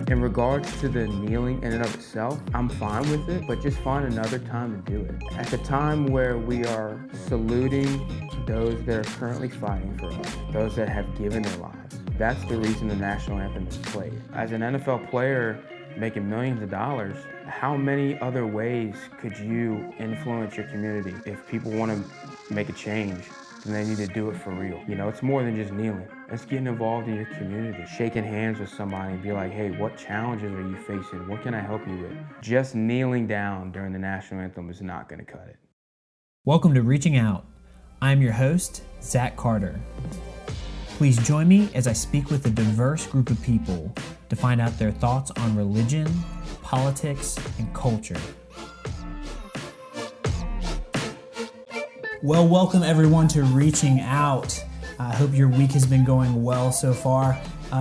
In regards to the kneeling in and of itself, I'm fine with it, but just find another time to do it. At the time where we are saluting those that are currently fighting for us, those that have given their lives, that's the reason the national anthem is played. As an NFL player making millions of dollars, how many other ways could you influence your community? If people want to make a change, then they need to do it for real. You know, it's more than just kneeling. It's getting involved in your community, shaking hands with somebody and be like, hey, what challenges are you facing? What can I help you with? Just kneeling down during the national anthem is not going to cut it. Welcome to Reaching Out. I'm your host, Zack Carter. Please join me as I speak with a diverse group of people to find out their thoughts on religion, politics, and culture. Well, welcome everyone to Reaching Out. I hope your week has been going well so far.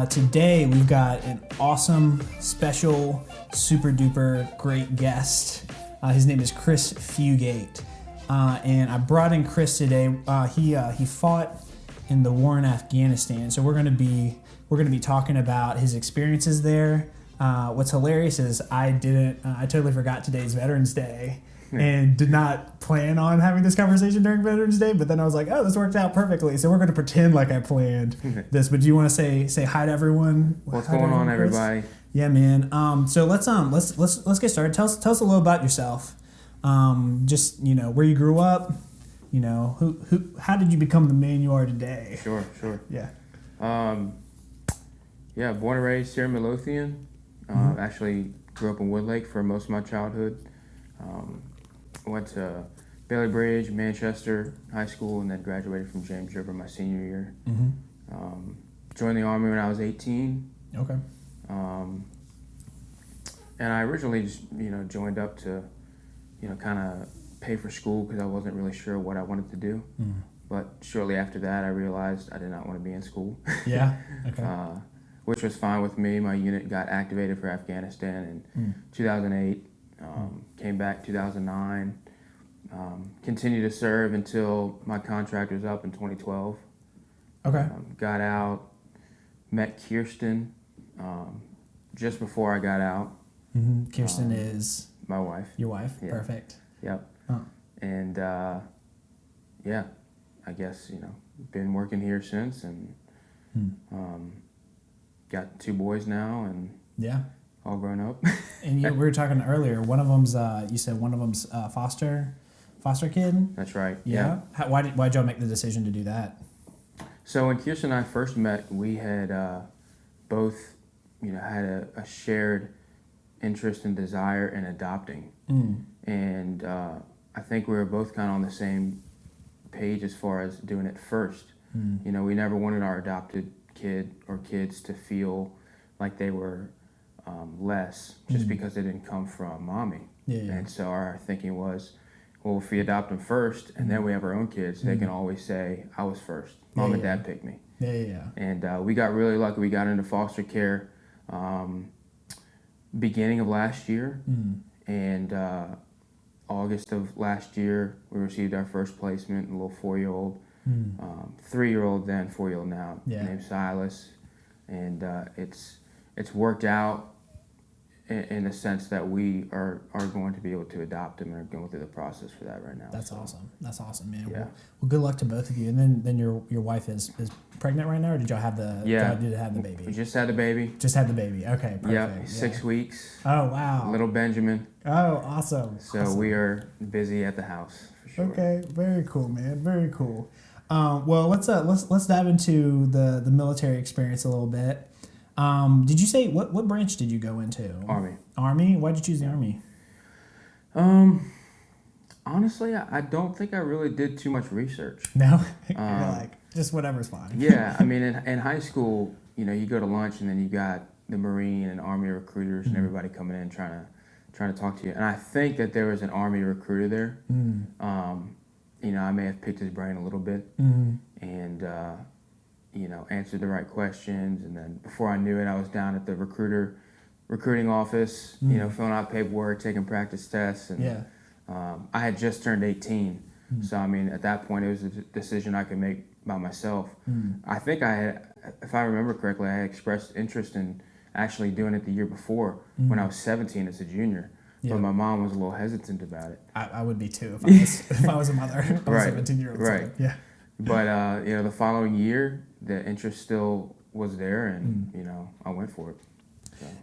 Today we've got an awesome, special, super duper great guest. His name is Kris Fugate. And I brought in Kris today. He fought in the war in Afghanistan. So we're going to be talking about his experiences there. What's hilarious is I totally forgot today's Veterans Day and did not plan on having this conversation during Veterans Day, but then I was like, oh, this worked out perfectly. So we're going to pretend like I planned this, but do you want to say hi to everyone? What's going on, everybody? Yeah, man. So let's get started. Tell us a little about yourself. Just, where you grew up, how did you become the man you are today? Sure. Yeah. Born and raised here in Midlothian. Actually grew up in Woodlake for most of my childhood. Went to Bailey Bridge, Manchester High School, and then graduated from James River my senior year. Joined the Army when I was 18. Okay. And I originally just, joined up to, kind of pay for school because I wasn't really sure what I wanted to do. But shortly after that, I realized I did not want to be in school. Yeah, okay. Which was fine with me. My unit got activated for Afghanistan in 2008. Came back 2009. Continued to serve until my contract was up in 2012. Okay. Got out, met Kirsten just before I got out. Kirsten is my wife. Your wife? Yeah. Perfect. Yep. Oh. And I guess, been working here since and got 2 boys now and all grown up. And we were talking earlier, one of them's, you said one of them's foster kid? That's right. Yeah. Why'd y'all make the decision to do that? So when Kirsten and I first met, we had both, had a shared interest and desire in adopting. And I think we were both kind of on the same page as far as doing it first. We never wanted our adopted kid or kids to feel like they were less just because they didn't come from mommy. Yeah. And so our thinking was, well, if we adopt them first and then we have our own kids, they can always say, I was first. Mom and dad picked me. Yeah. And we got really lucky. We got into foster care beginning of last year. And August of last year, we received our first placement, a little 4-year-old, 3-year-old then, 4-year-old now, named Silas. And it's worked out in the sense that we are going to be able to adopt him and are going through the process for that right now. That's awesome. That's awesome, man. Yeah. Well, good luck to both of you. And then your wife is pregnant right now, or did y'all have the baby? We just had the baby. Just had the baby. Okay, perfect. Yep, 6 weeks. Oh, wow. Little Benjamin. Oh, awesome. So awesome. We are busy at the house for sure. Okay, very cool, man. Very cool. Well, let's dive into the military experience a little bit. Did you say what branch did you go into? Army? Why'd you choose the Army? Honestly, I don't think I really did too much research. No? You're like, just whatever's fine. Yeah, I mean, in high school, you go to lunch and then you got the Marine and Army recruiters and everybody coming in trying to talk to you. And I think that there was an Army recruiter there. I may have picked his brain a little bit and answered the right questions. And then before I knew it, I was down at the recruiting office, filling out paperwork, taking practice tests. And I had just turned 18. So, I mean, at that point, it was a decision I could make by myself. I think I had, if I remember correctly, I had expressed interest in actually doing it the year before when I was 17 as a junior. Yeah. But my mom was a little hesitant about it. I would be too if I was a mother of a 17-year-old. Right. Yeah. But the following year, the interest still was there, and I went for it.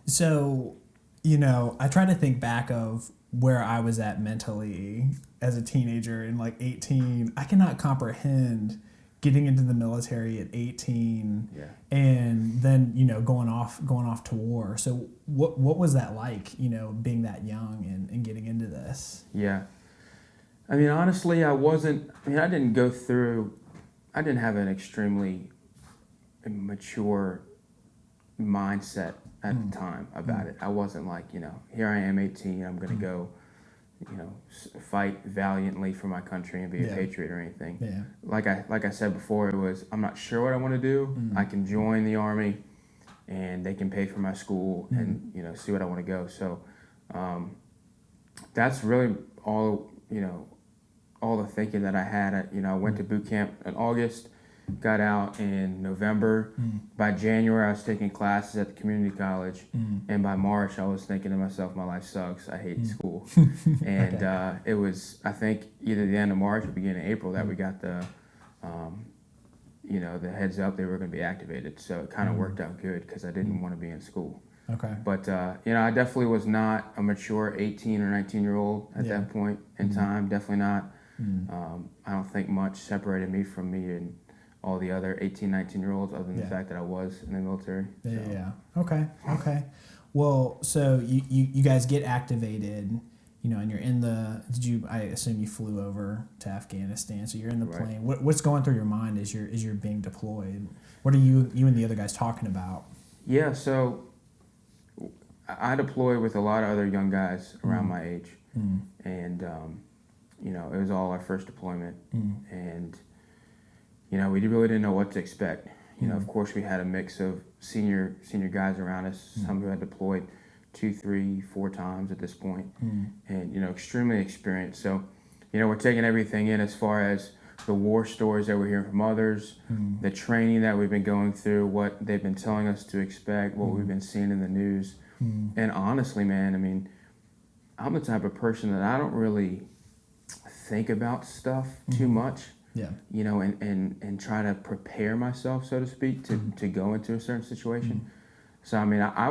So, I try to think back of where I was at mentally as a teenager in like 18. I cannot comprehend getting into the military at 18 and then, going off to war. So what was that like, being that young and getting into this? Yeah. I mean, honestly, I didn't have an extremely mature mindset at the time about it. I wasn't like, here I am 18, I'm going to go, fight valiantly for my country and be a patriot or anything. Yeah. Like I said before, I'm not sure what I want to do. I can join the Army and they can pay for my school and, see what I want to go. So that's really all the thinking that I had. I went to boot camp in August, got out in November. By January, I was taking classes at the community college. And by March, I was thinking to myself, my life sucks. I hate school. And it was, I think, either the end of March or beginning of April that we got the heads up they were going to be activated. So it kind of worked out good because I didn't want to be in school. Okay. But, I definitely was not a mature 18 or 19-year-old at that point in time. Definitely not. I don't think much separated me from me and all the other 18, 19-year-olds other than the fact that I was in the military. Yeah. Okay. Well, so you guys get activated, and you're in I assume you flew over to Afghanistan, so you're in the plane. What's going through your mind as you're being deployed? What are you and the other guys talking about? Yeah, so I deployed with a lot of other young guys around my age. And, it was all our first deployment. And, we really didn't know what to expect. Of course, we had a mix of senior guys around us, some who had deployed 2, 3, 4 times at this point, and, extremely experienced. So, we're taking everything in as far as the war stories that we're hearing from others, the training that we've been going through, what they've been telling us to expect, what we've been seeing in the news. And honestly, man, I mean, I'm the type of person that I don't really think about stuff too much. Yeah. And try to prepare myself, so to speak, to go into a certain situation. So, I mean, I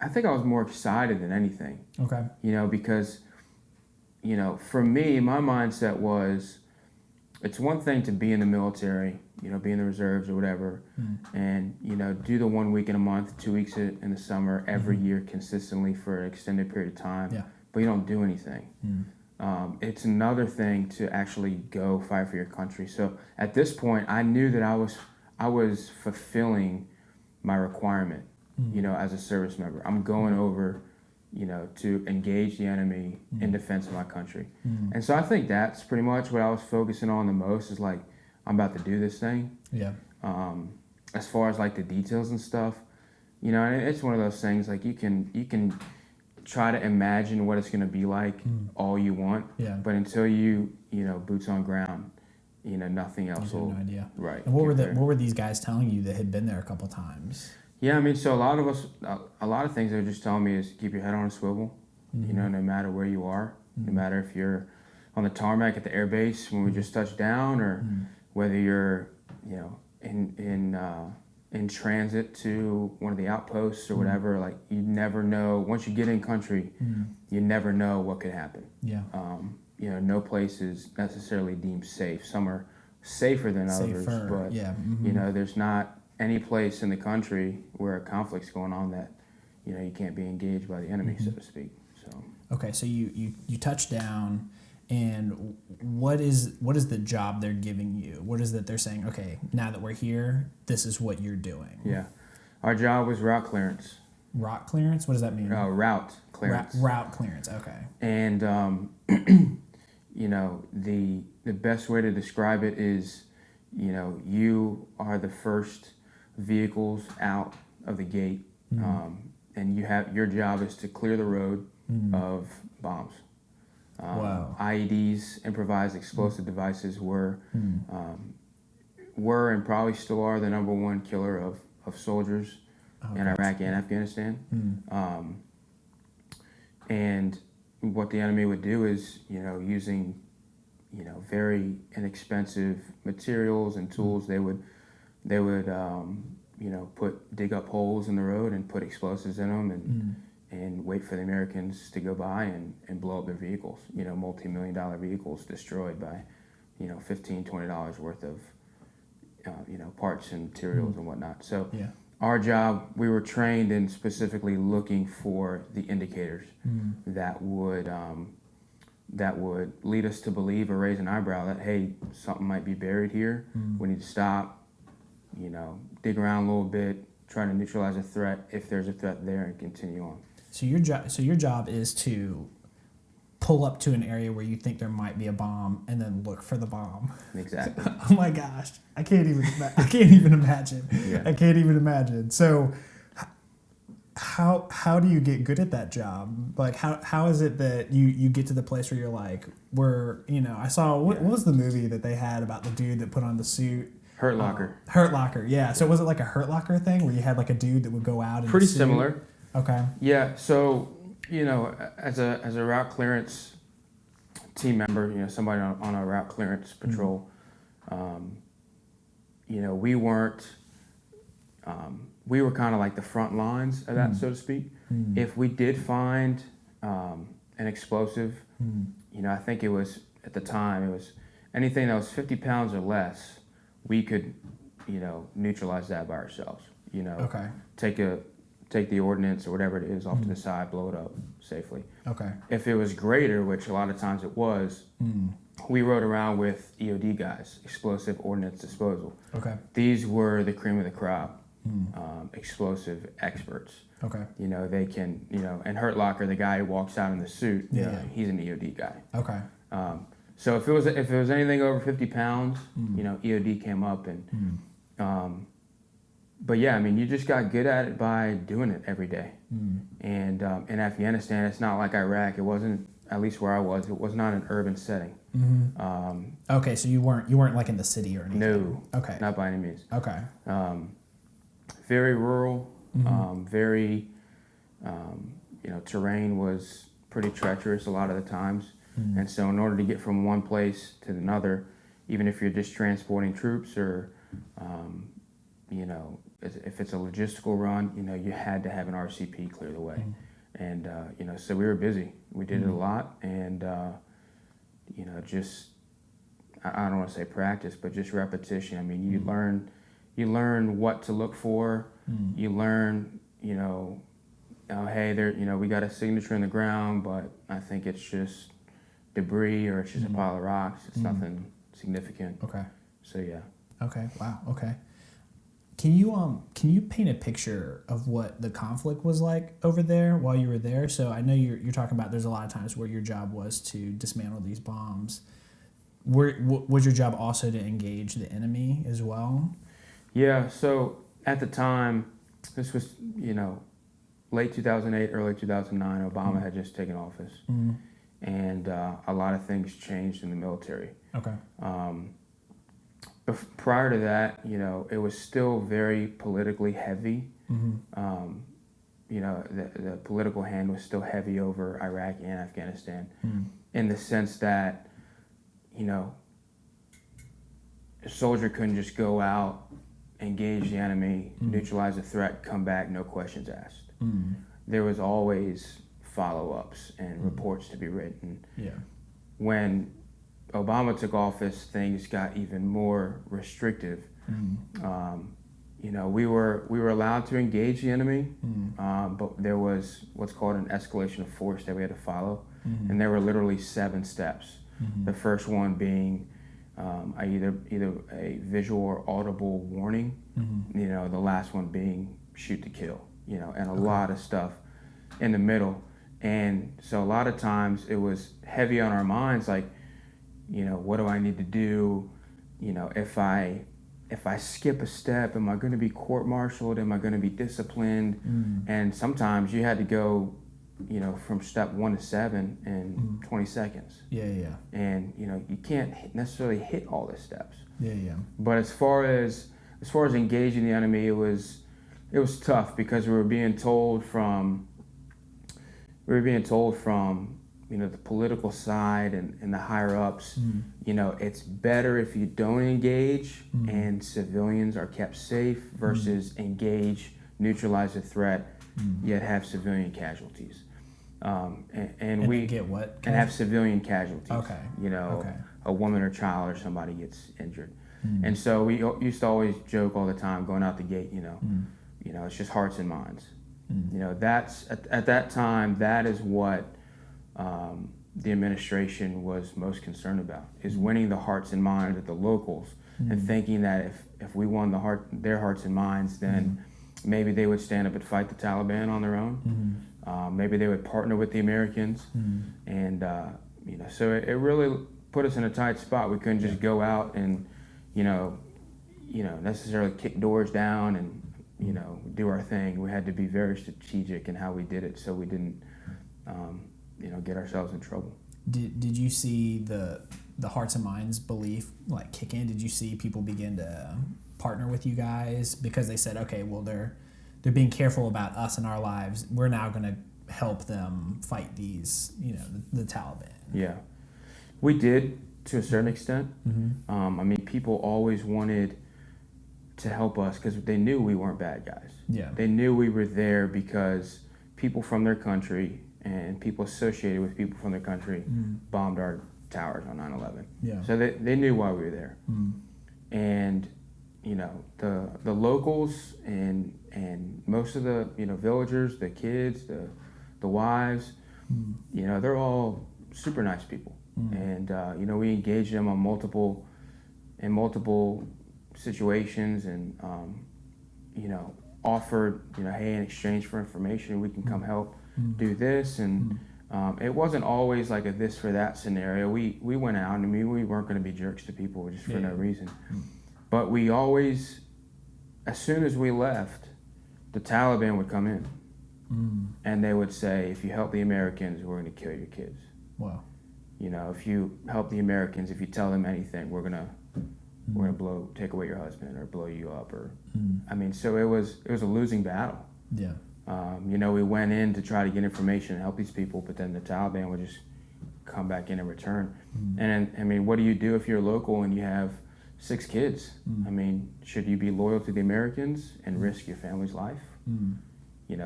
think I was more excited than anything. Okay. Because, for me, my mindset was, it's one thing to be in the military, be in the reserves or whatever, and, do the 1 week in a month, 2 weeks in the summer, every year consistently for an extended period of time, but you don't do anything. It's another thing to actually go fight for your country. So at this point, I knew that I was fulfilling my requirement, as a service member. I'm going over, to engage the enemy in defense of my country. And so I think that's pretty much what I was focusing on the most is like, I'm about to do this thing. Yeah. As far as like the details and stuff, and it's one of those things like you can try to imagine what it's going to be like all you want, but until you boots on ground, nothing else will. No idea. Right. And what were these guys telling you that had been there a couple times? Yeah, I mean, so a lot of things they're just telling me is keep your head on a swivel, no matter where you are, no matter if you're on the tarmac at the air base when we just touched down, or whether you're in transit to one of the outposts or whatever. Like, you never know. Once you get in country, you never know what could happen. Yeah. No place is necessarily deemed safe. Some are safer than others, but there's not any place in the country where a conflict's going on that you can't be engaged by the enemy, so to speak. So okay, so you touch down. And what is the job they're giving you? What is that they're saying, okay, now that we're here, this is what you're doing? Yeah. Our job was route clearance. Route clearance? What does that mean? Route clearance. Route clearance, okay. And, the best way to describe it is, you are the first vehicles out of the gate. And your job is to clear the road of bombs. IEDs, improvised explosive devices, were and probably still are the #1 killer of soldiers in Iraq and Afghanistan. And what the enemy would do is, using, very inexpensive materials and tools, they would dig up holes in the road and put explosives in them and wait for the Americans to go by and blow up their vehicles, multi-million-dollar vehicles destroyed by, $15, $20 worth of, parts and materials and whatnot. So our job, we were trained in specifically looking for the indicators that would lead us to believe or raise an eyebrow that, hey, something might be buried here. We need to stop, dig around a little bit, try to neutralize a threat if there's a threat there, and continue on. So your job is to pull up to an area where you think there might be a bomb and then look for the bomb. Exactly. Oh my gosh, I can't even imagine. Yeah. I can't even imagine. So how do you get good at that job? Like how is it that you get to the place where you're like, I saw what was the movie that they had about the dude that put on the suit? Hurt Locker. Hurt Locker, yeah. So was it like a Hurt Locker thing where you had like a dude that would go out and pretty similar? Okay. Yeah. So as a route clearance team member, somebody on a route clearance patrol, we weren't. We were kind of like the front lines of that, so to speak. If we did find an explosive, I think it was at the time it was anything that was 50 pounds or less, we could, neutralize that by ourselves. Okay. Take the ordnance or whatever it is off to the side, blow it up safely. Okay. If it was greater, which a lot of times it was, we rode around with EOD guys, explosive ordnance disposal. Okay. These were the cream of the crop, explosive experts. Okay. They can, and Hurt Locker, the guy who walks out in the suit, he's an EOD guy. Okay. So if it was anything over 50 pounds, EOD came up and, but yeah, I mean, you just got good at it by doing it every day. And in Afghanistan, it's not like Iraq. It wasn't, at least where I was, it was not an urban setting. Okay, so you weren't like in the city or anything? No. Okay. Not by any means. Okay. Very rural, very, terrain was pretty treacherous a lot of the times. And so in order to get from one place to another, even if you're just transporting troops or, if it's a logistical run, you had to have an RCP clear the way. And, so we were busy. We did it a lot. And, just, I don't want to say practice, but just repetition. I mean, you learn what to look for. You learn, hey, there, we got a signature in the ground, but I think it's just debris or it's just a pile of rocks. It's nothing significant. Okay. So yeah. Okay. Wow. Okay. Can you paint a picture of what the conflict was like over there while you were there? So I know you're talking about there's a lot of times where your job was to dismantle these bombs. Was your job also to engage the enemy as well? Yeah. So at the time, this was late 2008, early 2009. Obama had just taken office, and a lot of things changed in the military. Okay. Prior to that, it was still very politically heavy. The political hand was still heavy over Iraq and Afghanistan in the sense that, a soldier couldn't just go out, engage the enemy, neutralize the threat, come back, no questions asked. There was always follow-ups and reports to be written. Yeah. When Obama took office, things got even more restrictive. We were allowed to engage the enemy, but there was what's called an escalation of force that we had to follow, and there were literally 7 steps. The first one being either a visual or audible warning. The last one being shoot to kill. And a lot of stuff in the middle, and so a lot of times it was heavy on our minds, like, what do I need to do? If I skip a step, am I going to be court-martialed? Am I going to be disciplined? And sometimes you had to go, from step 1 to 7 in 20 seconds. Yeah. And you can't necessarily hit all the steps. Yeah. But as far as engaging the enemy, it was, It was tough because we were being told from the political side and the higher ups, it's better if you don't engage and civilians are kept safe versus engage, neutralize the threat, yet have civilian casualties. And we get what? And have civilian casualties. Okay. A woman or child or somebody gets injured. And so we used to always joke all the time going out the gate, it's just hearts and minds. That's at that time, that is what the administration was most concerned about, is winning the hearts and minds of the locals and thinking that if we won their hearts and minds, then maybe they would stand up and fight the Taliban on their own. Maybe they would partner with the Americans. And, so it really put us in a tight spot. We couldn't just go out and, necessarily kick doors down and, do our thing. We had to be very strategic in how we did it so we didn't, get ourselves in trouble. Did you see the hearts and minds belief like kick in? Did you see people begin to partner with you guys because they said, okay, well they're being careful about us and our lives. We're now going to help them fight these, the Taliban. Yeah, we did to a certain extent. People always wanted to help us because they knew we weren't bad guys. Yeah, they knew we were there because people from their country and people associated with people from their country bombed our towers on 9/11. Yeah, so they knew why we were there. And the locals and most of the villagers, the kids, the wives, they're all super nice people. And we engaged them on multiple situations and offered hey, in exchange for information we can come help do this. And it wasn't always like a this for that scenario. We went out and we weren't going to be jerks to people just for no reason. But we always, as soon as we left, the Taliban would come in and they would say, if you help the Americans, we're going to kill your kids. Wow. If you help the Americans, if you tell them anything, we're gonna take away your husband or blow you up so it was a losing battle. Yeah. We went in to try to get information and help these people, but then the Taliban would just come back in and return. And what do you do if you're local and you have 6 kids? Should you be loyal to the Americans and risk your family's life?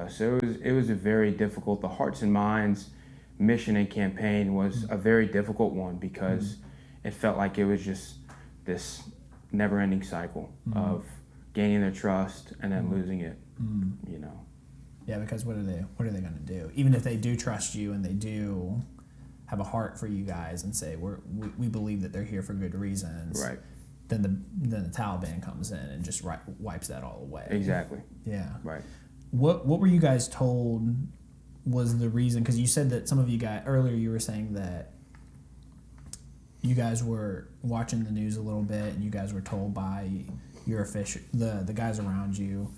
So it was a very difficult. The Hearts and Minds mission and campaign was a very difficult one because it felt like it was just this never-ending cycle of gaining their trust and then losing it. Yeah, because what are they going to do? Even if they do trust you and they do have a heart for you guys and say we believe that they're here for good reasons, right? Then the Taliban comes in and just wipes that all away. Exactly. Yeah. Right. What were you guys told was the reason? Because you said that some of you guys earlier, you were saying that you guys were watching the news a little bit and you guys were told by your official, the guys around you,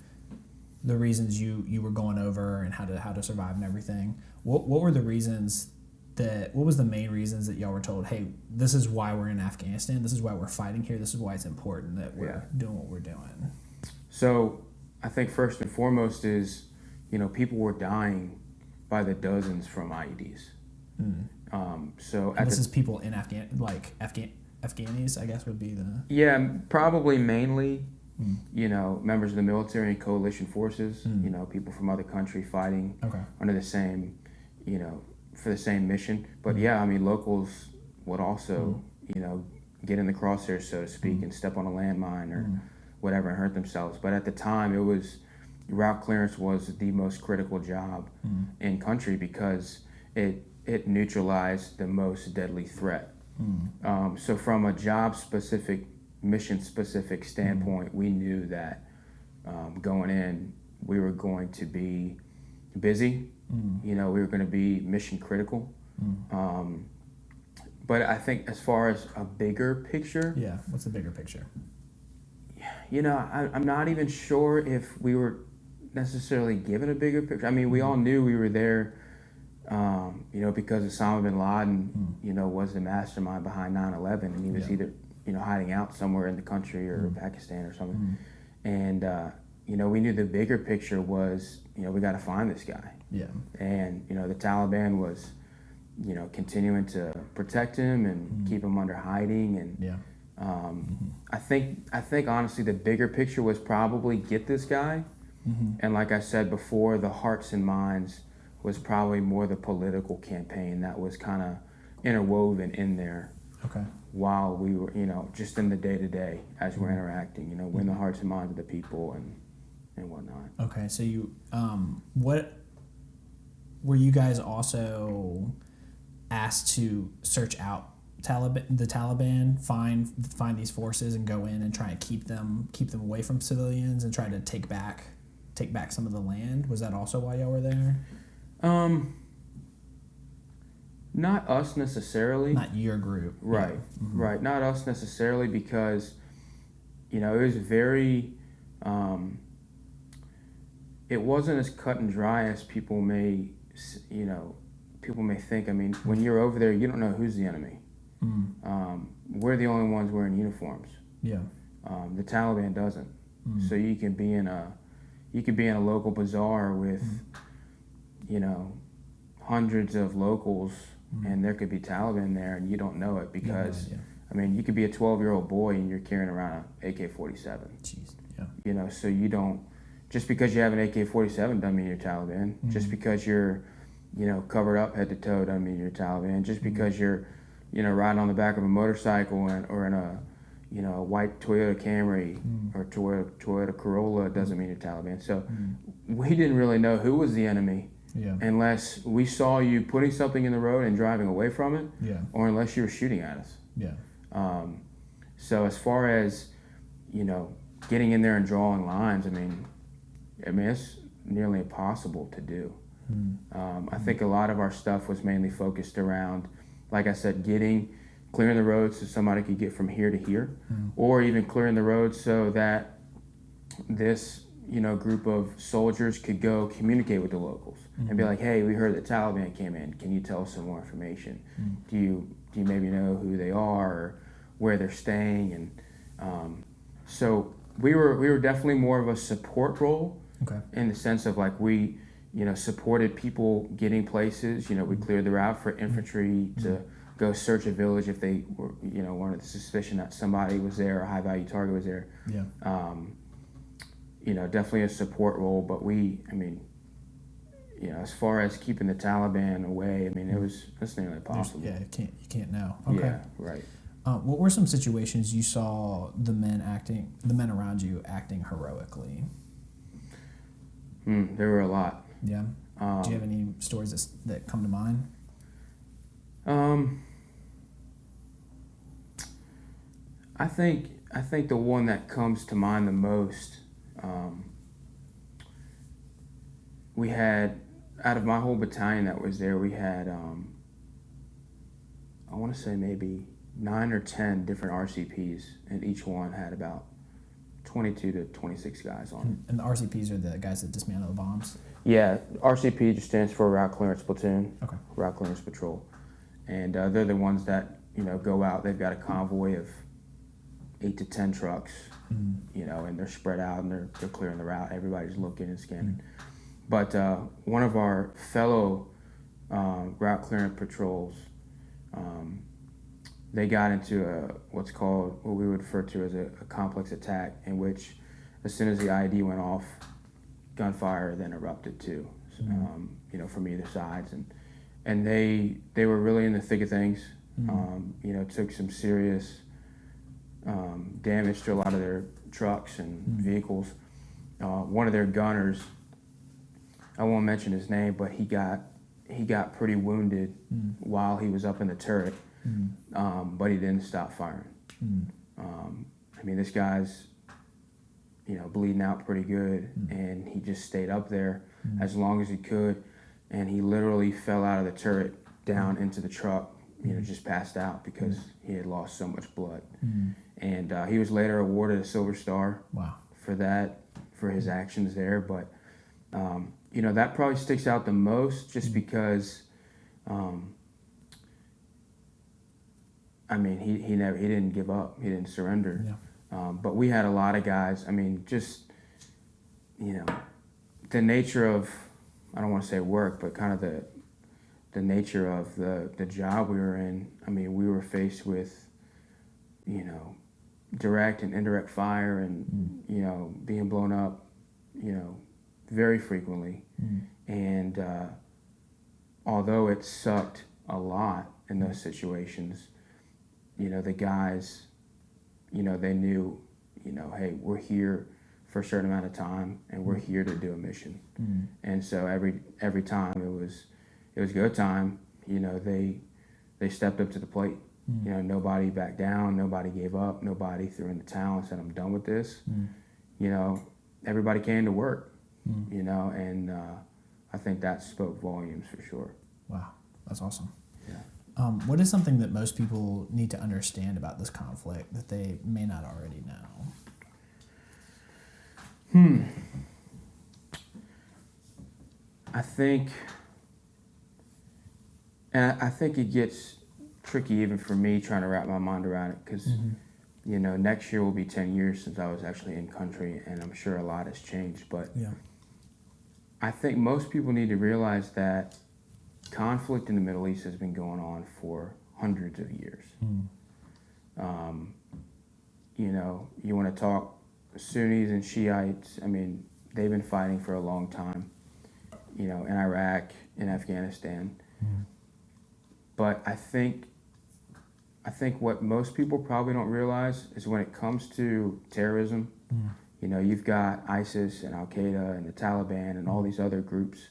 the reasons you were going over and how to survive and everything. What were the reasons what was the main reasons that y'all were told, hey, this is why we're in Afghanistan, this is why we're fighting here, this is why it's important that we're doing what we're doing? So I think first and foremost is, people were dying by the dozens from IEDs. This is people in Afghanis, I guess would be the... Yeah, probably mainly, members of the military and coalition forces, people from other countries fighting under the same, for the same mission. But locals would also, get in the crosshairs, so to speak, and step on a landmine or whatever and hurt themselves. But at the time, route clearance was the most critical job in country because it neutralized the most deadly threat. So from a job-specific, mission-specific standpoint, we knew that going in, we were going to be busy. We were going to be mission critical. But I think as far as a bigger picture... Yeah, what's the bigger picture? I'm not even sure if we were necessarily given a bigger picture. We all knew we were there, because Osama bin Laden, was the mastermind behind 9/11, and he was either, hiding out somewhere in the country or Pakistan or something. And, we knew the bigger picture was, we got to find this guy. Yeah. And, the Taliban was, continuing to protect him and keep him under hiding. And Yeah. I think honestly, the bigger picture was probably get this guy. And like I said before, the hearts and minds was probably more the political campaign that was kind of interwoven in there. Okay. While we were, just in the day-to-day as we're interacting, win the hearts and minds of the people and whatnot. Okay, so you, what, were you guys also asked to search out the Taliban, find these forces and go in and try and keep them away from civilians and try to take back some of the land? Was that also why y'all were there? Not us necessarily. Not your group. Right, Yeah. right. Not us necessarily because, it was very, it wasn't as cut and dry as people may think. I mean, when you're over there, you don't know who's the enemy. We're the only ones wearing uniforms. Yeah. The Taliban doesn't. So you can be in a local bazaar with, hundreds of locals, and there could be Taliban there, and you don't know it because, you could be a 12-year-old boy and you're carrying around an AK-47. Jeez. Yeah. So you don't, just because you have an AK-47 doesn't mean you're Taliban. Just because you're, covered up head to toe doesn't mean you're Taliban. Just because you're, riding on the back of a motorcycle or in a, a white Toyota Camry or Toyota Corolla doesn't mean you're Taliban. So we didn't really know who was the enemy. Yeah. Unless we saw you putting something in the road and driving away from it, Yeah. or unless you were shooting at us. Yeah. So as far as, getting in there and drawing lines, it's nearly impossible to do. I think a lot of our stuff was mainly focused around, like I said, clearing the roads so somebody could get from here to here, or even clearing the roads so that this group of soldiers could go communicate with the locals and be like, hey, we heard the Taliban came in. Can you tell us some more information? Do you maybe know who they are or where they're staying? And so we were definitely more of a support role. Okay. In the sense of like we, supported people getting places. We cleared the route for infantry to go search a village if they were, wanted the suspicion that somebody was there, a high value target was there. Yeah. Definitely a support role, but as far as keeping the Taliban away, it's nearly impossible. You can't know. Okay. Yeah, right. What were some situations you saw the men around you acting heroically? There were a lot. Yeah. Do you have any stories that come to mind? I think the one that comes to mind the most, we had, out of my whole battalion that was there, we had, I want to say maybe 9 or 10 different RCPs, and each one had about 22 to 26 guys on it. And the RCPs are the guys that dismantle the bombs? Yeah, RCP just stands for Route Clearance Platoon, Okay. Route Clearance Patrol. And they're the ones that, go out. They've got a convoy of 8 to 10 trucks, and they're spread out and they're clearing the route. Everybody's looking and scanning. But one of our fellow route clearance patrols, they got into what we would refer to as a complex attack, in which as soon as the IED went off, gunfire then erupted too, from either sides. And they were really in the thick of things. Took some serious damage to a lot of their trucks and vehicles. One of their gunners, I won't mention his name, but he got pretty wounded while he was up in the turret, but he didn't stop firing. This guy's, bleeding out pretty good, and he just stayed up there as long as he could, and he literally fell out of the turret down into the truck, just passed out because he had lost so much blood. And he was later awarded a Silver Star. Wow. For his actions there. But, that probably sticks out the most just because, he didn't give up. He didn't surrender. Yeah. But we had a lot of guys, just the nature of, I don't want to say work, but kind of the nature of the job we were in. I mean, we were faced with, direct and indirect fire and, being blown up, very frequently. And although it sucked a lot in those situations, the guys, they knew, hey, we're here for a certain amount of time and we're here to do a mission. And so every time it was go time, they stepped up to the plate. Nobody backed down, nobody gave up, nobody threw in the towel and said, I'm done with this. Everybody came to work, and I think that spoke volumes for sure. Wow, that's awesome. Yeah. What is something that most people need to understand about this conflict that they may not already know? I think it gets tricky even for me trying to wrap my mind around it because, next year will be 10 years since I was actually in country, and I'm sure a lot has changed. But yeah. I think most people need to realize that conflict in the Middle East has been going on for hundreds of years. You want to talk Sunnis and Shiites, I mean, they've been fighting for a long time, in Iraq, in Afghanistan. But I think what most people probably don't realize is when it comes to terrorism, you've got ISIS and Al Qaeda and the Taliban and all these other groups.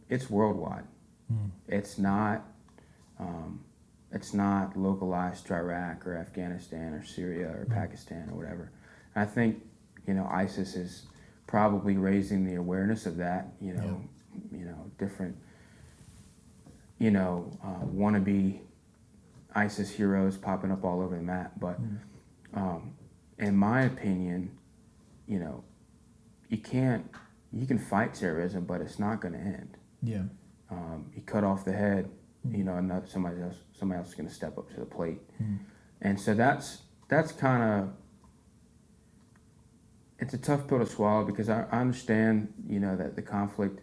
It's worldwide. It's not localized to Iraq or Afghanistan or Syria or Pakistan or whatever. And I think ISIS is probably raising the awareness of that. Different wannabe ISIS heroes popping up all over the map. But in my opinion, you can fight terrorism, but it's not going to end. Yeah. You cut off the head, and somebody else is going to step up to the plate. And so that's kind of, it's a tough pill to swallow because I understand, that the conflict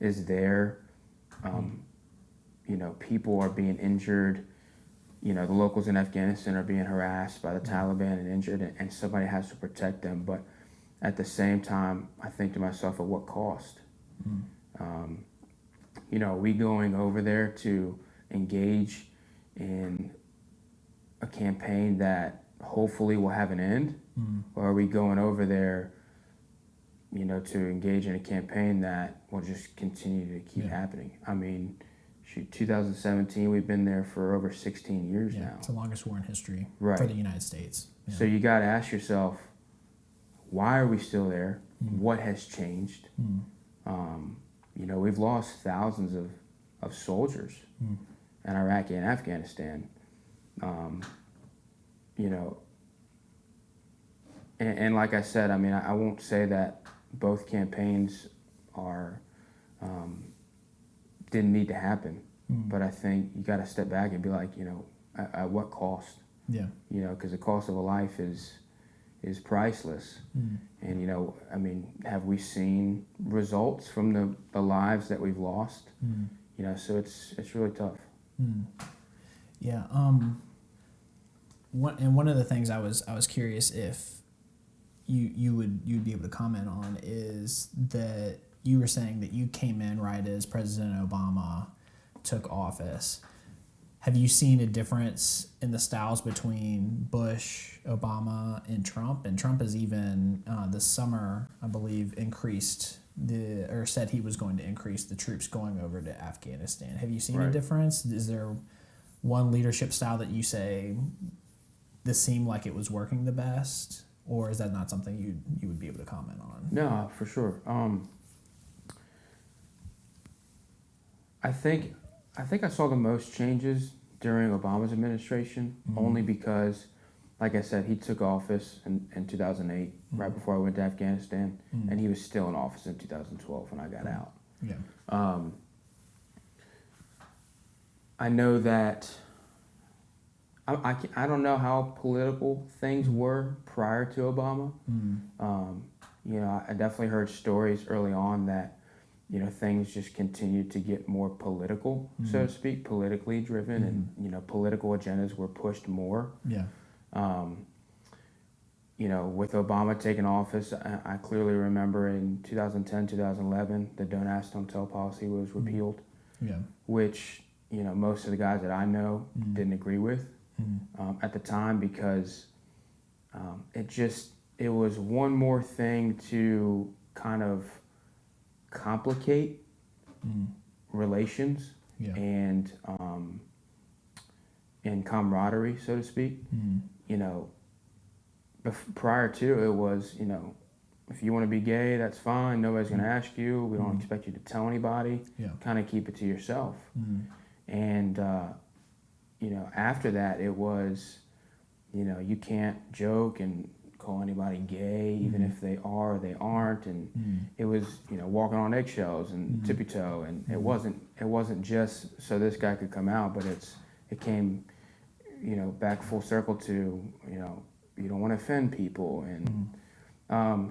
is there. People are being injured. The locals in Afghanistan are being harassed by the Taliban and injured, and somebody has to protect them. But at the same time, I think to myself, at what cost? Are we going over there to engage in a campaign that hopefully will have an end? Or are we going over there, to engage in a campaign that will just continue to keep happening? I mean, 2017, we've been there for over 16 years now. It's the longest war in history for the United States. Yeah. So you got to ask yourself, why are we still there? What has changed? We've lost thousands of soldiers in Iraq and Afghanistan. And like I said, I mean, I won't say that both campaigns are didn't need to happen, but I think you got to step back and be like, at what cost? Yeah. Because the cost of a life is priceless. And I mean, have we seen results from the lives that we've lost? So it's really tough. Yeah. One of the things I was curious if you'd be able to comment on is that you were saying that you came in right as President Obama took office. Have you seen a difference in the styles between Bush, Obama, and Trump? And Trump has even this summer, I believe, said he was going to increase the troops going over to Afghanistan. Have you seen a difference? Is there one leadership style that you say this seemed like it was working the best, or is that not something you would be able to comment on? No, for sure. I think I saw the most changes during Obama's administration, only because, like I said, he took office in 2008, right before I went to Afghanistan, and he was still in office in 2012 when I got out. Yeah. I know that I don't know how political things were prior to Obama. I definitely heard stories early on that, things just continued to get more political, so to speak, politically driven, and, political agendas were pushed more. Yeah. With Obama taking office, I clearly remember in 2010, 2011, the Don't Ask, Don't Tell policy was repealed, Yeah. which, most of the guys that I know didn't agree with at the time, because it was one more thing to kind of complicate relations Yeah. and camaraderie, so to speak. Prior to it was, if you want to be gay, that's fine. Nobody's going to ask you. We don't expect you to tell anybody. Yeah. Kind of keep it to yourself. And, after that, it was, you can't joke and call anybody gay, even if they are or they aren't. And it was, walking on eggshells and tippy toe. And it wasn't just so this guy could come out, but it came, back full circle to, you don't want to offend people. And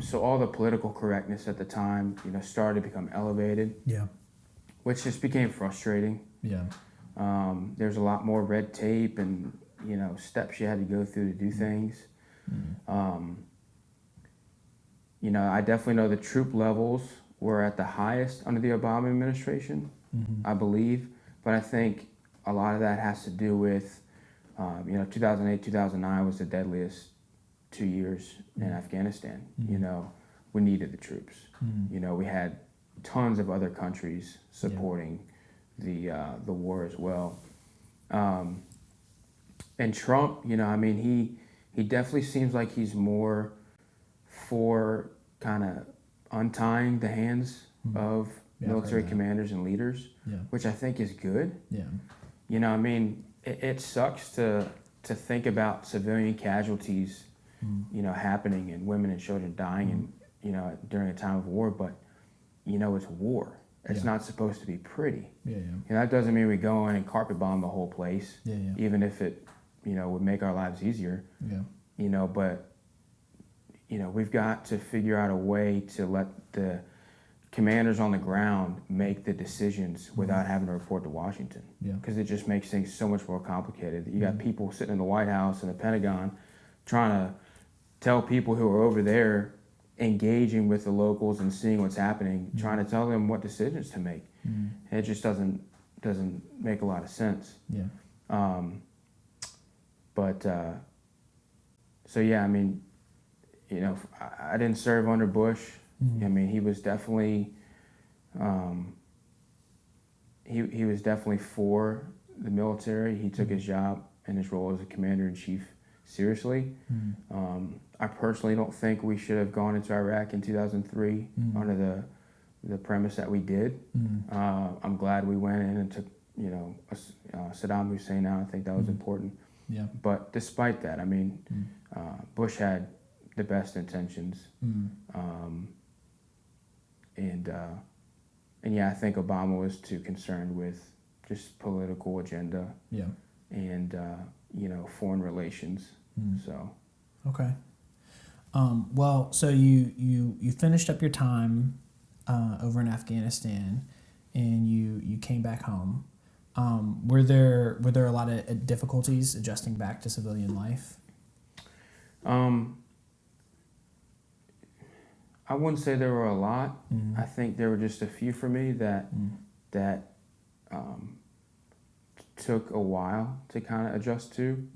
so all the political correctness at the time, started to become elevated. Yeah. Which just became frustrating. Yeah. There's a lot more red tape and, steps you had to go through to do things. I definitely know the troop levels were at the highest under the Obama administration, I believe. But I think a lot of that has to do with, 2008, 2009 was the deadliest 2 years in Afghanistan. We needed the troops. We had tons of other countries supporting the war as well. And Trump, he definitely seems like he's more for kind of untying the hands of military commanders and leaders, which I think is good. Yeah. It sucks to think about civilian casualties, happening and women and children dying and, during a time of war, but, it's war. It's not supposed to be pretty. That doesn't mean we go in and carpet bomb the whole place, even if it, would make our lives easier. But, we've got to figure out a way to let the commanders on the ground make the decisions without having to report to Washington. Because it just makes things so much more complicated. You got people sitting in the White House and the Pentagon trying to tell people who are over there engaging with the locals and seeing what's happening, trying to tell them what decisions to make. And it just doesn't make a lot of sense. So yeah, I didn't serve under Bush. He was definitely he was definitely for the military. He took his job and his role as a commander-in-chief seriously. I personally don't think we should have gone into Iraq in 2003 under the premise that we did. I'm glad we went in and took, Saddam Hussein out. I think that was important. But despite that, Bush had the best intentions. And yeah, I think Obama was too concerned with just political agenda and, foreign relations. So. Okay. Well, so you finished up your time over in Afghanistan, and you came back home. Were there a lot of difficulties adjusting back to civilian life? I wouldn't say there were a lot. I think there were just a few for me that took a while to kind of adjust to.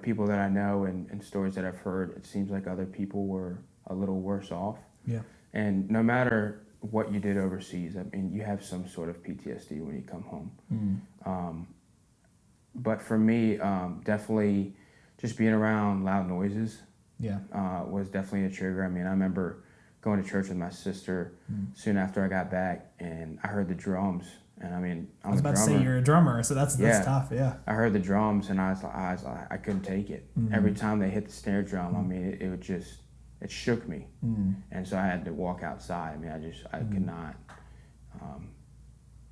People that I know and stories that I've heard, it seems like other people were a little worse off. And no matter what you did overseas, you have some sort of PTSD when you come home. But for me, definitely just being around loud noises was definitely a trigger. I remember going to church with my sister soon after I got back, and I heard the drums. And I was about to say you're a drummer, so that's tough. Yeah. I heard the drums, and I was like, I couldn't take it. Every time they hit the snare drum, it shook me. And so I had to walk outside. I could not.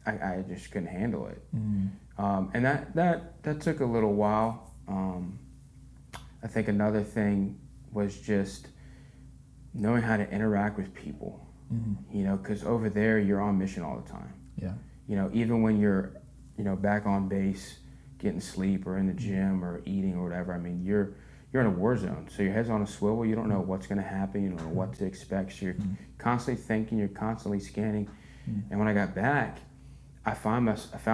I just couldn't handle it. And that took a little while. I think another thing was just knowing how to interact with people, you know, because over there you're on mission all the time. Yeah. You know, even when you're, you know, back on base, getting sleep or in the gym or eating or whatever, I mean, you're in a war zone. So your head's on a swivel. You don't know what's going to happen. You don't know what to expect. So you're constantly thinking. You're constantly scanning. And when I got back, I found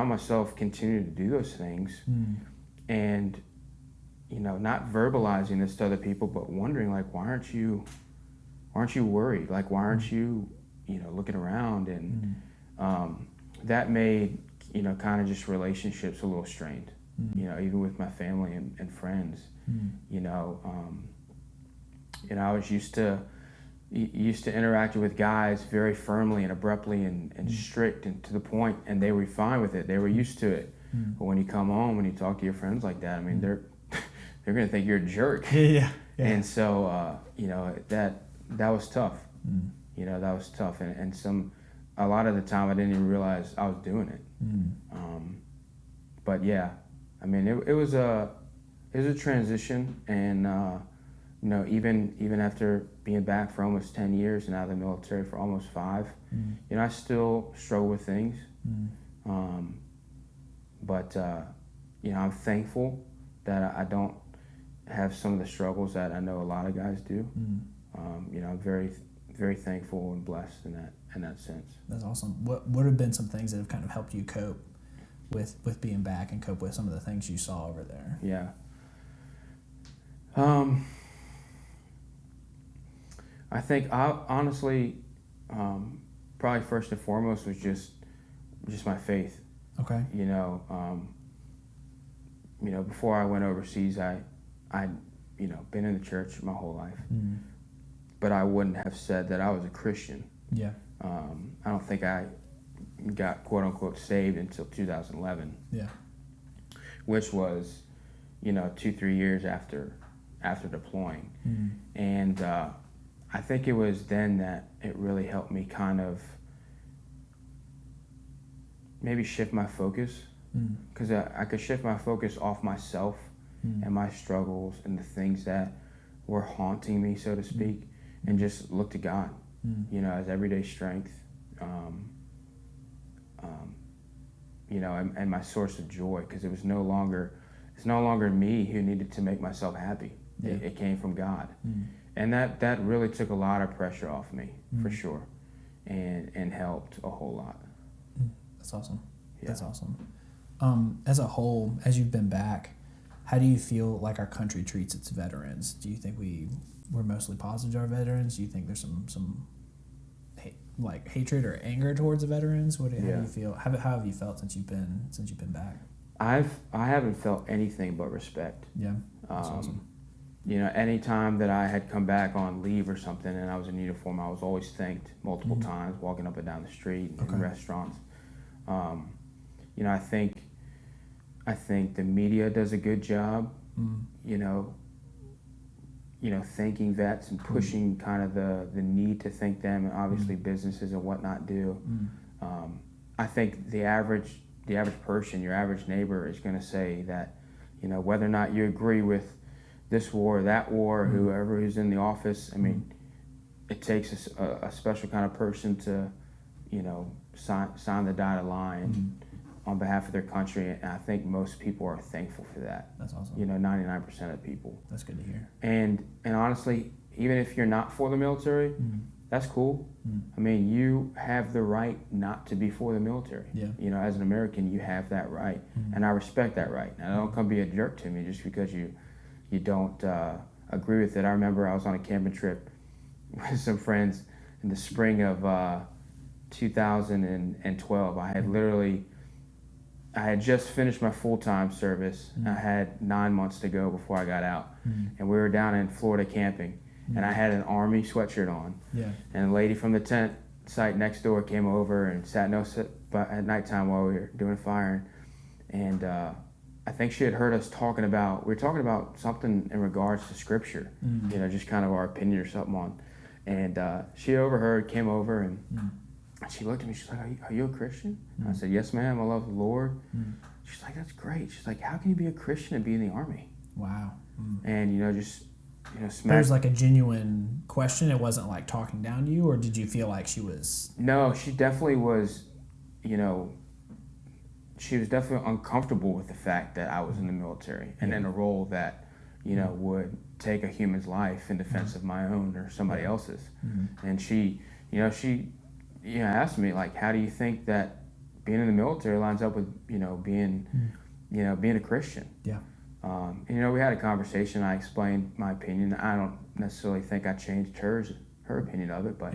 myself continuing to do those things, and you know, not verbalizing this to other people, but wondering like, why aren't you worried? Like, why aren't you, you know, looking around? And that made, you know, kind of just relationships a little strained. You know, even with my family and friends. You know, I was used to interacting with guys very firmly and abruptly and strict and to the point, and they were fine with it. They were used to it. But when you come home and you talk to your friends like that, I mean, they're gonna think you're a jerk. Yeah. And so, you know, that was tough. You know, that was tough, and a lot of the time I didn't even realize I was doing it. But yeah, I mean, it was a transition, and you know, even after being back for almost 10 years and out of the military for almost 5, you know, I still struggle with things. But you know, I'm thankful that I don't have some of the struggles that I know a lot of guys do. You know, I'm very, very thankful and blessed in that sense. That's awesome. What have been some things that have kind of helped you cope with being back and cope with some of the things you saw over there? Yeah. I think honestly, probably first and foremost was just my faith. Okay. You know, before I went overseas, I you know, been in the church my whole life, but I wouldn't have said that I was a Christian. Yeah. I don't think I got quote unquote saved until 2011. Yeah. Which was, you know, 2-3 years after deploying, and I think it was then that it really helped me kind of maybe shift my focus, because I could shift my focus off myself and my struggles and the things that were haunting me, so to speak, and just look to God, you know, as everyday strength, you know, and my source of joy, because it's no longer me who needed to make myself happy. Yeah. It came from God. And that really took a lot of pressure off me, for sure, and helped a whole lot. That's awesome. Yeah. That's awesome. As a whole, as you've been back, how do you feel like our country treats its veterans? Do you think we're mostly positive to our veterans? Do you think there's some hatred or anger towards the veterans? How do you feel? How have you felt since you've been back? I haven't felt anything but respect. Yeah, that's awesome. You know, any time that I had come back on leave or something and I was in uniform, I was always thanked multiple times, walking up and down the street, in restaurants. You know, I think the media does a good job, you know, thanking vets and pushing kind of the need to thank them, and obviously businesses and whatnot do. I think the average person, your average neighbor, is going to say that, you know, whether or not you agree with this war or that war, whoever who's in the office, I mean, it takes a special kind of person to, you know, sign the dotted line on behalf of their country, and I think most people are thankful for that. That's awesome. You know, 99% of people. That's good to hear. And honestly, even if you're not for the military, that's cool. I mean, you have the right not to be for the military. Yeah. You know, as an American, you have that right, and I respect that right. Now, don't come be a jerk to me just because you don't agree with it. I remember I was on a camping trip with some friends in the spring of 2012. I had just finished my full-time service. I had 9 months to go before I got out, and we were down in Florida camping, and I had an Army sweatshirt on. Yeah. And a lady from the tent site next door came over and sat at nighttime while we were doing firing, and I think she had heard us talking about something in regards to scripture, you know, just kind of our opinion or something on. And she overheard, came over, and she looked at me, she's like, are you a Christian? And I said, yes, ma'am, I love the Lord. She's like, that's great. She's like, how can you be a Christian and be in the Army? Wow. And, you know, just There's like a genuine question. It wasn't like talking down to you, or did you feel like she was? No, she definitely was, she was definitely uncomfortable with the fact that I was in the military and in a role that, would take a human's life in defense of my own or somebody else's. And she asked me, like, how do you think that being in the military lines up with, being a Christian? Yeah. We had a conversation. I explained my opinion. I don't necessarily think I changed her opinion of it, but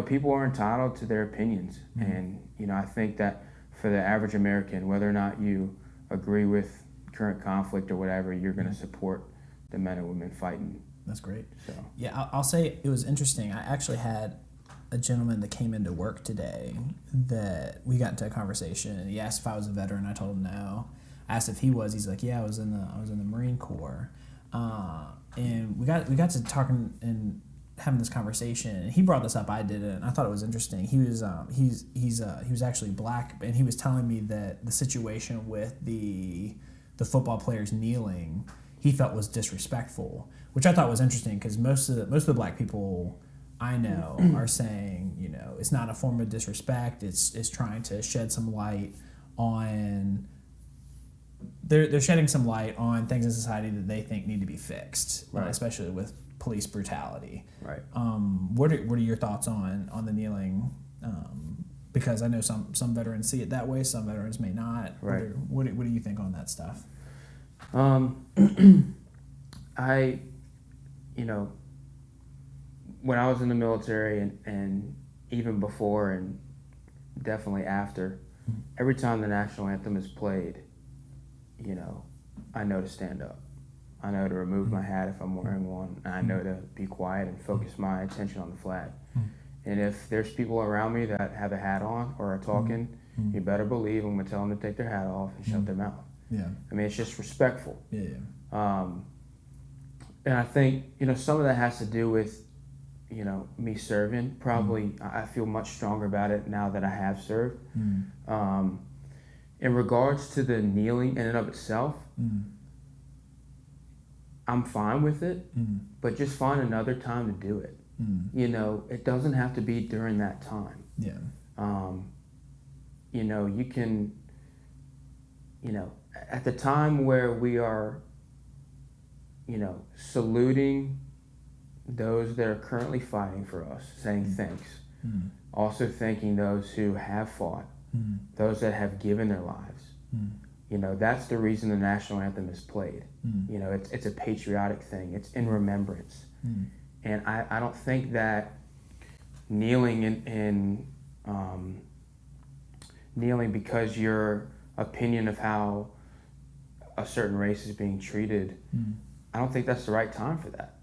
people are entitled to their opinions, and I think that for the average American, whether or not you agree with current conflict or whatever, you're going to support the men and women fighting. That's great. So yeah, I'll say it was interesting. I actually had a gentleman that came into work today that we got into a conversation, and he asked if I was a veteran. I told him no. I asked if he was. He's like, yeah, I was in the Marine Corps, and we got to talking and having this conversation. And he brought this up. I didn't. And I thought it was interesting. He was he was actually black, and he was telling me that the situation with the football players kneeling, he felt was disrespectful, which I thought was interesting because most of the black people I know are saying, it's not a form of disrespect. It's trying to shed some light on. They're shedding some light on things in society that they think need to be fixed, right. Especially with police brutality. Right. What are your thoughts on the kneeling? Because I know some veterans see it that way, some veterans may not. Right. What do you think on that stuff? I, when I was in the military and even before and definitely after, every time the national anthem is played, I know to stand up. I know to remove my hat if I'm wearing one. And I know to be quiet and focus my attention on the flag. And if there's people around me that have a hat on or are talking, you better believe I'm going to tell them to take their hat off and shut their mouth. Yeah. I mean, it's just respectful. Yeah. And I think, some of that has to do with, me serving. Probably I feel much stronger about it now that I have served. In regards to the kneeling in and of itself, I'm fine with it, but just find another time to do it. It doesn't have to be during that time. Yeah. You can, at the time where we are, saluting those that are currently fighting for us, saying thanks, also thanking those who have fought, those that have given their lives. That's the reason the national anthem is played. It's a patriotic thing. It's in remembrance. And I don't think that kneeling kneeling because your opinion of how a certain race is being treated, I don't think that's the right time for that.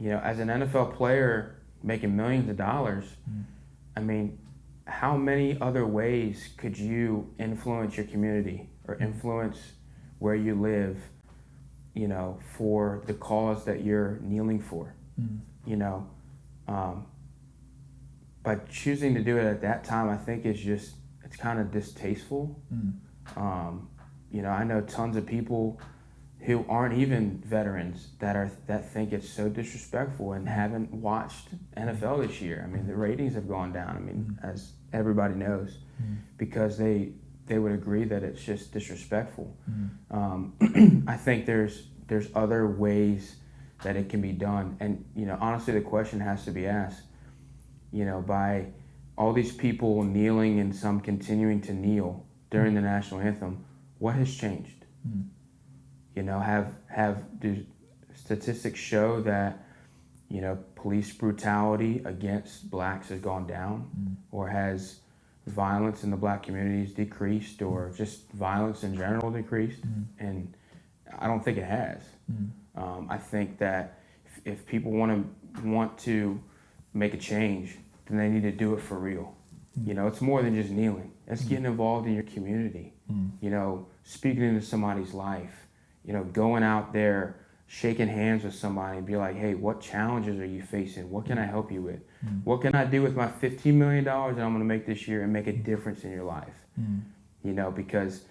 As an NFL player making millions of dollars, I mean, how many other ways could you influence your community or influence where you live, for the cause that you're kneeling for? By choosing to do it at that time, I think it's kind of distasteful. I know tons of people who aren't even veterans that think it's so disrespectful and haven't watched NFL this year. I mean, the ratings have gone down. I mean, as everybody knows, because they would agree that it's just disrespectful. I think there's other ways that it can be done, and honestly, the question has to be asked. By all these people kneeling and some continuing to kneel during the national anthem, what has changed? Do statistics show that police brutality against blacks has gone down, or has violence in the black communities decreased, or just violence in general decreased? And I don't think it has. I think that if people want to make a change, then they need to do it for real. It's more than just kneeling. It's getting involved in your community. Speaking into somebody's life. Going out there, shaking hands with somebody and be like, hey, what challenges are you facing? What can I help you with? What can I do with my $15 million that I'm going to make this year and make a difference in your life? Because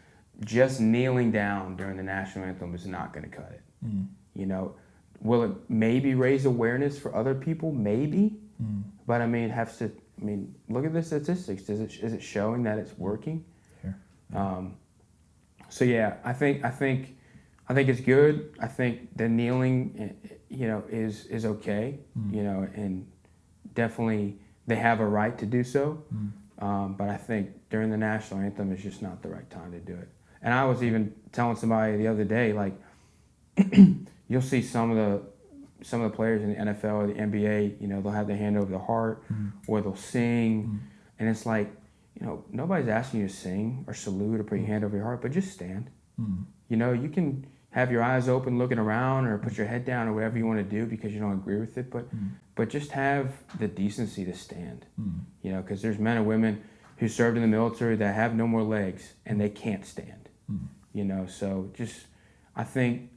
just kneeling down during the national anthem is not going to cut it. will it maybe raise awareness for other people? Maybe. But I mean, look at the statistics. Is it showing that it's working? Sure. So yeah, I think it's good. I think the kneeling, is okay. And definitely they have a right to do so. But I think during the national anthem is just not the right time to do it. And I was even telling somebody the other day, like, you'll see some of the players in the NFL or the NBA, they'll have their hand over the heart, or they'll sing, and it's like, nobody's asking you to sing or salute or put your hand over your heart, but just stand. You can have your eyes open looking around or put your head down or whatever you want to do because you don't agree with it, but just have the decency to stand. Because there's men and women who served in the military that have no more legs and they can't stand. So just I think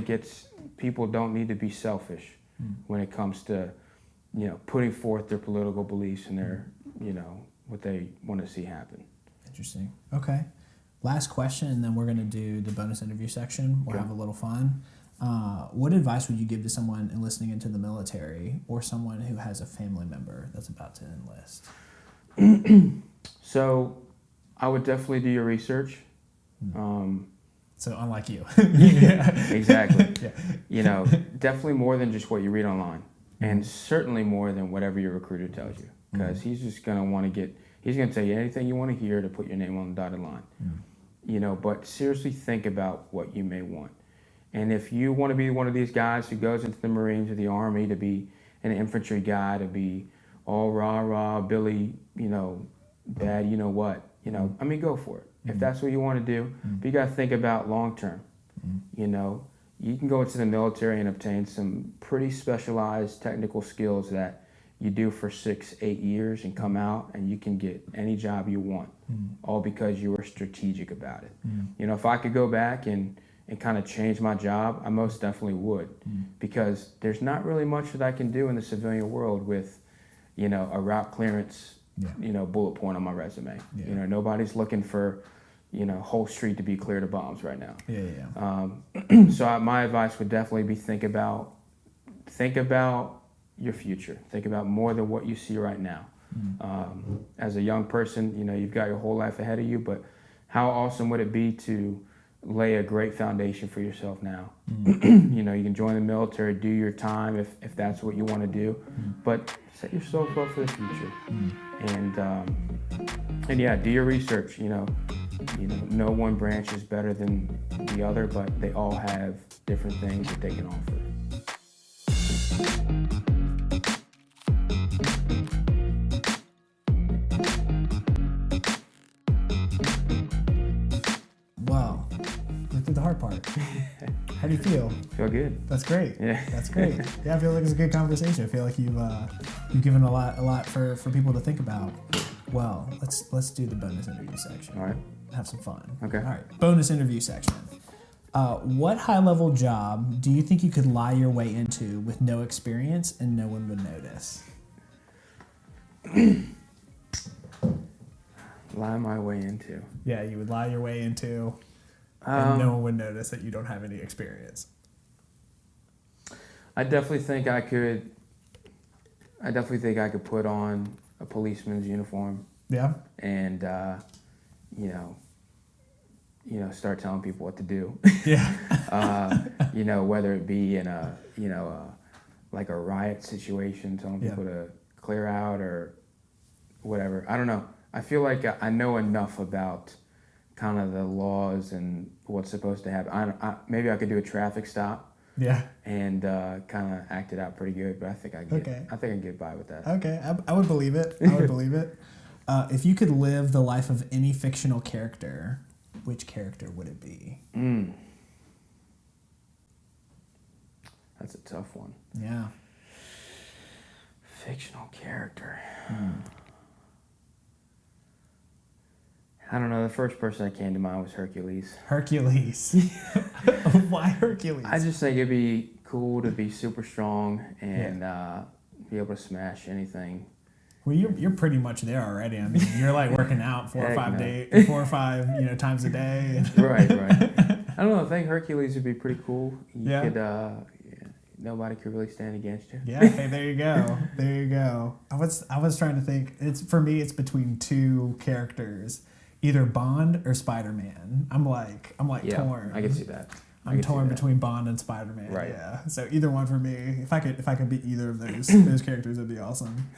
it's, people don't need to be selfish when it comes to putting forth their political beliefs and their what they want to see happen. Interesting. Okay. Last question, and then we're going to do the bonus interview section. We'll have a little fun. What advice would you give to someone enlisting into the military or someone who has a family member that's about to enlist? So I would definitely do your research. So unlike you. Exactly. Definitely more than just what you read online, and certainly more than whatever your recruiter tells you, because he's just going to want to he's going to tell you anything you want to hear to put your name on the dotted line. But seriously think about what you may want. And if you want to be one of these guys who goes into the Marines or the Army to be an infantry guy, to be all rah-rah, Billy, bad, go for it. If that's what you want to do, but you got to think about long-term. You can go into the military and obtain some pretty specialized technical skills that you do for 6-8 years and come out and you can get any job you want, all because you were strategic about it. If I could go back and kind of change my job, I most definitely would, because there's not really much that I can do in the civilian world with, a route clearance, bullet point on my resume. Nobody's looking for, whole street to be cleared of bombs right now. So my advice would definitely be think about your future. Think about more than what you see right now. As a young person, you've got your whole life ahead of you, but how awesome would it be to lay a great foundation for yourself now? You can join the military, do your time if that's what you want to do, but set yourself up for the future. And yeah, do your research. No one branch is better than the other, but they all have different things that they can offer. Well, look at the hard part. How do you feel? Feel good. That's great. Yeah. That's great. Yeah, I feel like it's a good conversation. I feel like you've given a lot for people to think about. Well, let's do the bonus interview section. All right. Have some fun. Okay. All right. Bonus interview section. What high-level job do you think you could lie your way into with no experience and no one would notice? Lie my way into. Yeah, you would lie your way into, and no one would notice that you don't have any experience. I definitely think I could put on a policeman's uniform. Yeah. And start telling people what to do. Yeah. Whether it be in a like a riot situation, telling people to clear out or whatever. I don't know. I feel like I know enough about kind of the laws and what's supposed to happen. Maybe I could do a traffic stop. Yeah. And kind of act it out pretty good, but I think I can get by with that. Okay, I would believe it. I would believe it. If you could live the life of any fictional character, which character would it be? That's a tough one. Yeah. Fictional character. I don't know. The first person that came to mind was Hercules. Hercules. Why Hercules? I just think it'd be cool to be super strong and be able to smash anything. Well, you're pretty much there already. I mean, you're like working out 4 or 5 times a day. Right. I don't know. I think Hercules would be pretty cool. You could nobody could really stand against you. Yeah, hey, there you go. There you go. I was trying to think. For me, it's between two characters, either Bond or Spider-Man. I'm like torn. I can see that. I'm torn between Bond and Spider-Man. Right. Yeah. So either one for me. If I could be either of those characters, it'd be awesome.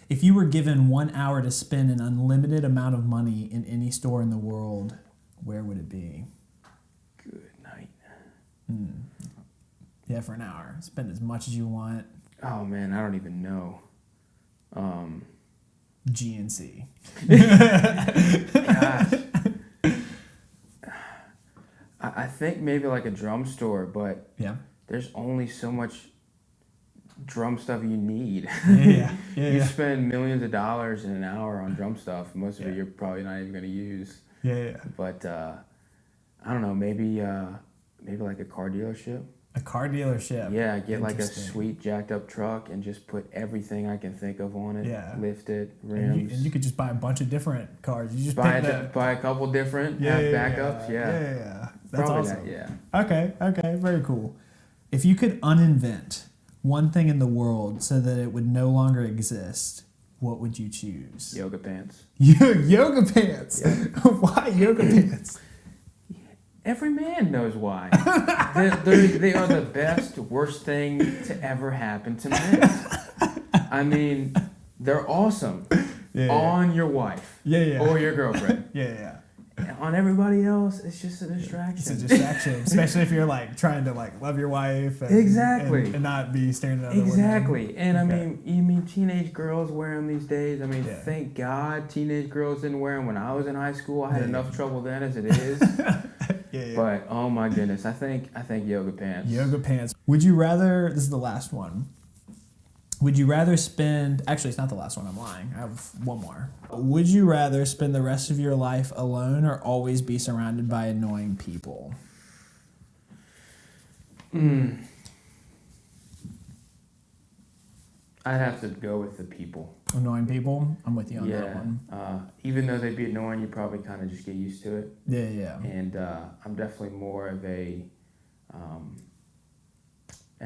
If you were given 1 hour to spend an unlimited amount of money in any store in the world, where would it be? Good night. Yeah, for an hour. Spend as much as you want. Oh man, I don't even know. GNC. Gosh. I think maybe like a drum store, but Yeah. there's only so much drum stuff you need. Yeah. You spend millions of dollars in an hour on drum stuff. Most of it you're probably not even going to use. Yeah. But I don't know, maybe like a car dealership. A car dealership. Yeah, get like a Interesting. sweet jacked up truck and just put everything I can think of on it. Yeah. Lift it, And rims. you could just buy a bunch of different cars. You just buy pick a couple different, have backups. Yeah. That's Probably awesome. that, yeah. Okay. Very cool. If you could uninvent one thing in the world so that it would no longer exist, what would you choose? Yoga pants. Yoga pants. Yeah. Why yoga pants? Every man knows why. They are the best, worst thing to ever happen to men. I mean, they're awesome on your wife or your girlfriend. Yeah. On everybody else, it's just a distraction. It's a distraction, especially if you're like trying to like love your wife and, Exactly. and not be staring at other Exactly. women. And Okay. you mean teenage girls wear them these days? I mean, Yeah. thank God teenage girls didn't wear them when I was in high school. I had Yeah. enough trouble then as it is. Yeah. But oh my goodness, I think yoga pants. Yoga pants. Would you rather? This is the last one. Would you rather spend? Actually, it's not the last one. I'm lying. I have one more. Would you rather spend the rest of your life alone or always be surrounded by annoying people? I'd have to go with the people. Annoying people? I'm with you on that Yeah. one. Even though they'd be annoying, you probably kind of just get used to it. Yeah. And I'm definitely more of an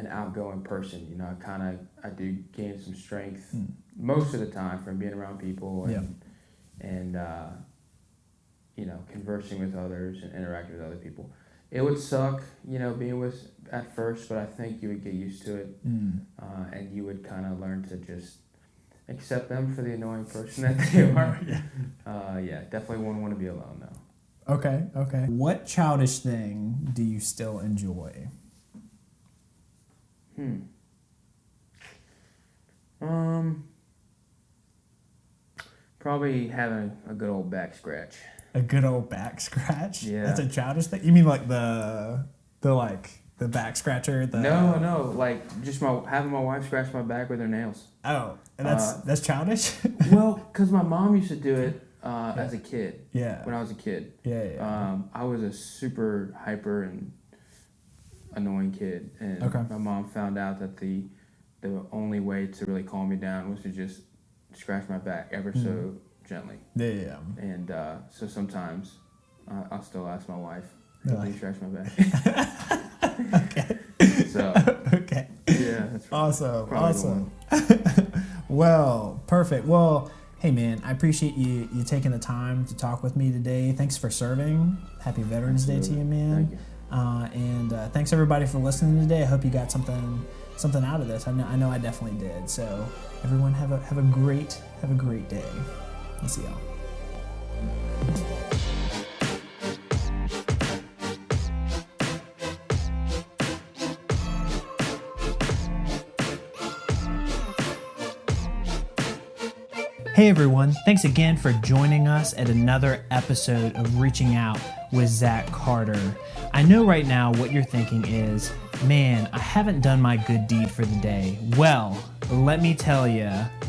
outgoing person. You know, I do gain some strength most of the time from being around people and conversing with others and interacting with other people. It would suck, being with at first, but I think you would get used to it, and you would kind of learn to just accept them for the annoying person that they are. Definitely wouldn't want to be alone though. Okay. What childish thing do you still enjoy? Probably having a good old back scratch. A good old back scratch? Yeah. That's a childish thing? You mean like the back scratcher? No, like just having my wife scratch my back with her nails. Oh, and that's childish? Well, because my mom used to do it as a kid. Yeah. When I was a kid. Yeah. I was a super hyper and annoying kid, and my mom found out that the only way to really calm me down was to just scratch my back ever so gently. Yeah. And so sometimes I'll still ask my wife, Really? "Can you scratch my back?" Okay. So Okay. yeah, that's Awesome. probably the Awesome. one. Well, perfect. Well, hey man, I appreciate you taking the time to talk with me today. Thanks for serving. Happy Veterans Day to you, man. Thank you. And thanks everybody for listening today. I hope you got something out of this. I know I definitely did. So everyone have a great day. I'll see y'all. Hey everyone, thanks again for joining us at another episode of Reaching Out with Zack Carter. I know right now what you're thinking is, man, I haven't done my good deed for the day. Well, let me tell you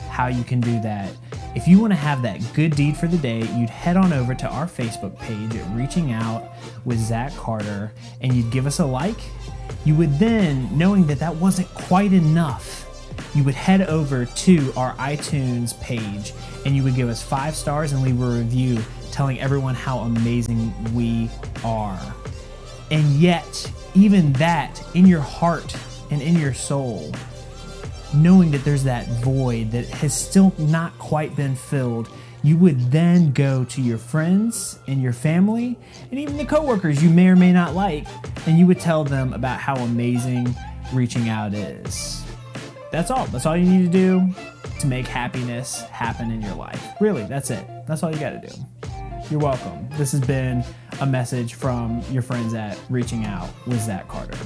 how you can do that. If you want to have that good deed for the day, you'd head on over to our Facebook page at Reaching Out with Zack Carter, and you'd give us a like. You would then, knowing that wasn't quite enough, you would head over to our iTunes page and you would give us 5 stars and leave a review telling everyone how amazing we are. And yet, even that, in your heart, and in your soul, knowing that there's that void that has still not quite been filled, you would then go to your friends and your family and even the coworkers you may or may not like, and you would tell them about how amazing reaching out is. That's all. That's all you need to do to make happiness happen in your life. Really, that's it. That's all you got to do. You're welcome. This has been a message from your friends at Reaching Out with Zack Carter.